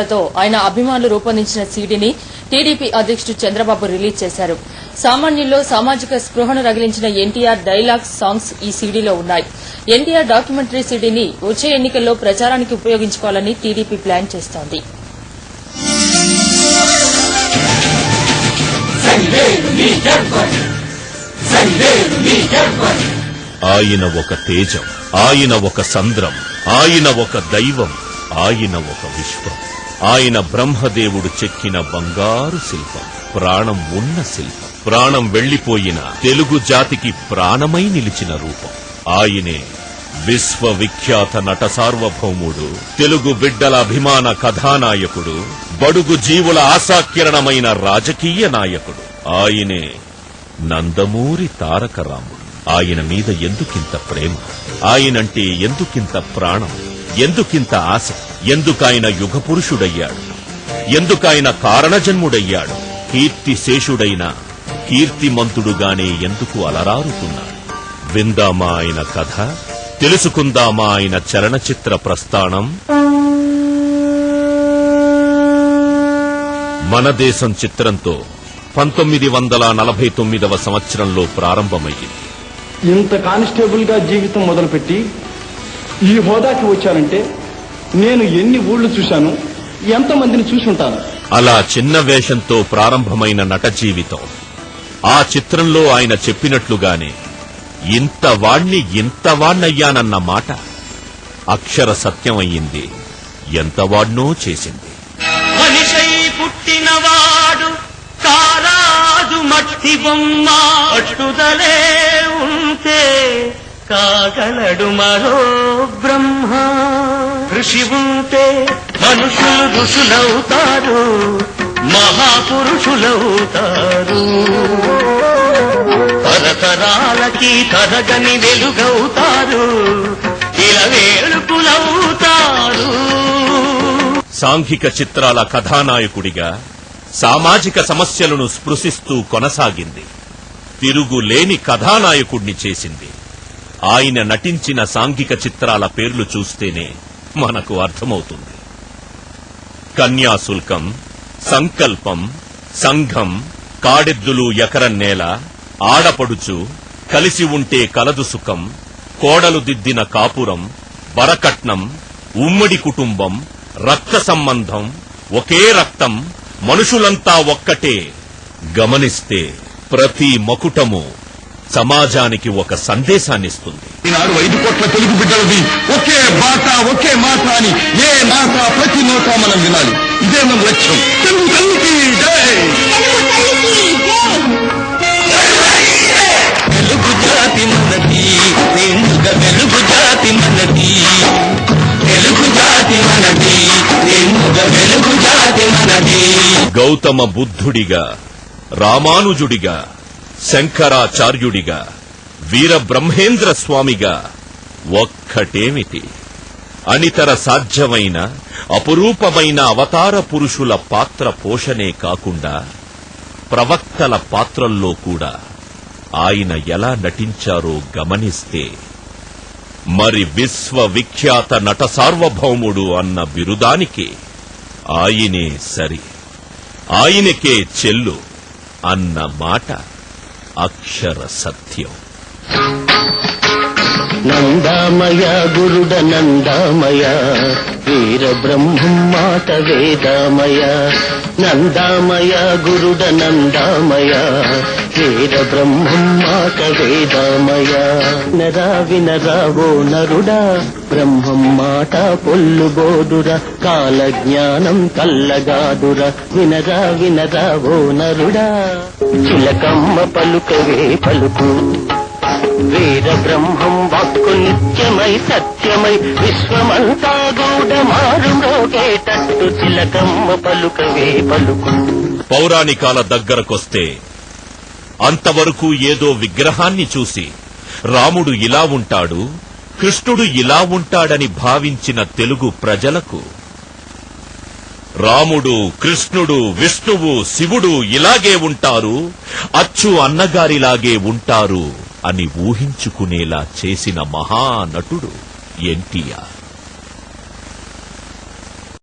పాటలతో ఆయన అభిమానులు రూపొందించిన సీడీని టీడీపీ అధ్యకుడు చంద్రబాబు రిలీజ్ చేశారు. సామాన్యుల్లో సామాజిక స్పృహను రగిలించిన ఎన్టీఆర్ డైలాగ్స్ సాంగ్స్ ఈ సీడీలో ఉన్నాయి. ఎన్టీఆర్ డాక్యుమెంటరీ సీడీని వచ్చే ఎన్నికల్లో ప్రచారానికి ఉపయోగించుకోవాలని టీడీపీ ప్లాన్ చేస్తోంది. ఆయన ఒక తేజం, ఆయన ఒక సంద్రం, ఆయన ఒక దైవం, ఆయన ఒక విశ్వం. ఆయన బ్రహ్మదేవుడు చెక్కిన బంగారు శిల్పం, ప్రాణం ఉన్న శిల్పం. ప్రాణం వెళ్లిపోయిన తెలుగు జాతికి ప్రాణమై నిలిచిన రూపం. ఆయనే విశ్వవిఖ్యాత నట సార్వభౌముడు, తెలుగు బిడ్డల అభిమాన కథానాయకుడు, బడుగు జీవుల ఆశాకిరణమైన రాజకీయ నాయకుడు. ఆయనే నందమూరి తారక రాముడు. ఆయన మీద ఎందుకింత ప్రేమ, ఆయనంటే ఎందుకింత ప్రాణం, ఎందుకింత ఆశ, ఎందుకాయన యుగ పురుషుడయ్యాడు, ఎందుకాయన కారణజన్ముడయ్యాడు, కీర్తిశేషుడైన కీర్తిమంతుడుగానే ఎందుకు అలరారుతున్నాడు. విందామా ఆయన కథ, తెలుసుకుందామా ఆయన చలనచిత్ర ప్రస్థానం. మన దేశం చిత్రంతో 1949వ సంవత్సరంలో ప్రారంభమయ్యింది. ఇంత కానిస్టేబుల్ గా జీవితం మొదలుపెట్టి ఈ హోదాకి వచ్చానంటే నేను ఎన్ని ఊళ్ళు చూశాను, ఎంతమందిని చూసుంటాను. అలా చిన్న వేషంతో ప్రారంభమైన నట జీవితం ఆ చిత్రంలో ఆయన చెప్పినట్లుగానే ఇంతవాణ్ణయ్యానన్న మాట అక్షర సత్యమయ్యింది. ఎంతవాడ్నో చేసింది. మనిషై పుట్టినవాడు కారాజు మట్టి బొమ్మ, పట్టుదలే ఉంటే కాగలడు మరో బ్రహ్మ. ఋషి ఉంటే మనుషులు ఋషులవుతారు, మహాపురుషులవుతారు. తరతరాలకి తరగని వెలుగవుతారు, ఇలవేలుపులవుతారు. సాంఘిక చిత్రాల కథానాయకుడిగా సామాజిక సమస్యలను స్పృశిస్తూ కొనసాగింది. తిరుగులేని కథానాయకుడిని చేసింది. ఆయన నటించిన సాంఘిక చిత్రాల పేర్లు చూస్తేనే మనకు అర్థమవుతుంది. కన్యాశుల్కం, సంకల్పం, సంఘం, కాడెద్దులు ఎకరం నేల, ఆడపడుచు, కలిసి ఉంటే కలదు సుఖం, కోడలు దిద్దిన కాపురం, వరకట్నం, ఉమ్మడి కుటుంబం, రక్త సంబంధం, ఒకే రక్తం, మనుషులంతా ఒక్కటే. గమనిస్తే ప్రతి మకుటము సమాజానికి ఒక సందేశాన్నిస్తుంది. ఈనాడు 5 కోట్ల తెలుగు బిడ్డలది ఒకే బాట ఒకే మాట అని ఏ మాట ప్రతి నోట మనం వినాలి. ఇదే మన లక్ష్యం. తెలుగు తల్లికి జై. తెలుగు జాతి మనది, నిండుగా వెలుగు జాతి మనది. తెలుగు జాతి మనది, నిండుగా వెలుగు జాతి మనది. గౌతమ బుద్ధుడిగా, రామానుజుడిగా, శంకరాచార్యుడిగా, వీరబ్రహ్మేంద్ర స్వామిగా ఒక్కటేమిటి అనితర సాధ్యమైన అపురూపమైన అవతార పురుషుల పాత్ర పోషణే కాకుండా ప్రవక్తల పాత్రల్లో కూడా ఆయన ఎలా నటించారో గమనిస్తే మరి విశ్వవిఖ్యాత నట సార్వభౌముడు అన్న బిరుదానికి ఆయనే సరి, ఆయనకే చెల్లు అన్న మాట అక్షర సత్యం. నందామయ గురుడ నందామయ, వీర బ్రహ్మం మాట వేదామయ. నందామయ గురుడ నందామయ, వీర బ్రహ్మం మాట వేదామయ. నరా వినరావో నరుడా, బ్రహ్మం మాట పొల్లుబోదురా, కాల జ్ఞానం కల్లగాదురా. వినరా వినరావో నరుడా, చిలకమ్మ పలుకవే పలుకు. వీర బ్రహ్మం వాక్కు నిత్యమై సత్యమై, విశ్వమంతా గూడ మారు మ్రోగేటట్టు చిలకమ్మ పలుకవే పలుకు. పౌరాణికాల దగ్గరకొస్తే అంతవరకు ఏదో విగ్రహాన్ని చూసి రాముడు ఇలా ఉంటాడు, కృష్ణుడు ఇలా ఉంటాడని భావించిన తెలుగు ప్రజలకు రాముడు, కృష్ణుడు, విష్ణువు, శివుడు ఇలాగే ఉంటారు, అచ్చు అన్నగారిలాగే ఉంటారు అని ఊహించుకునేలా చేసిన మహానటుడు ఎన్టీఆర్.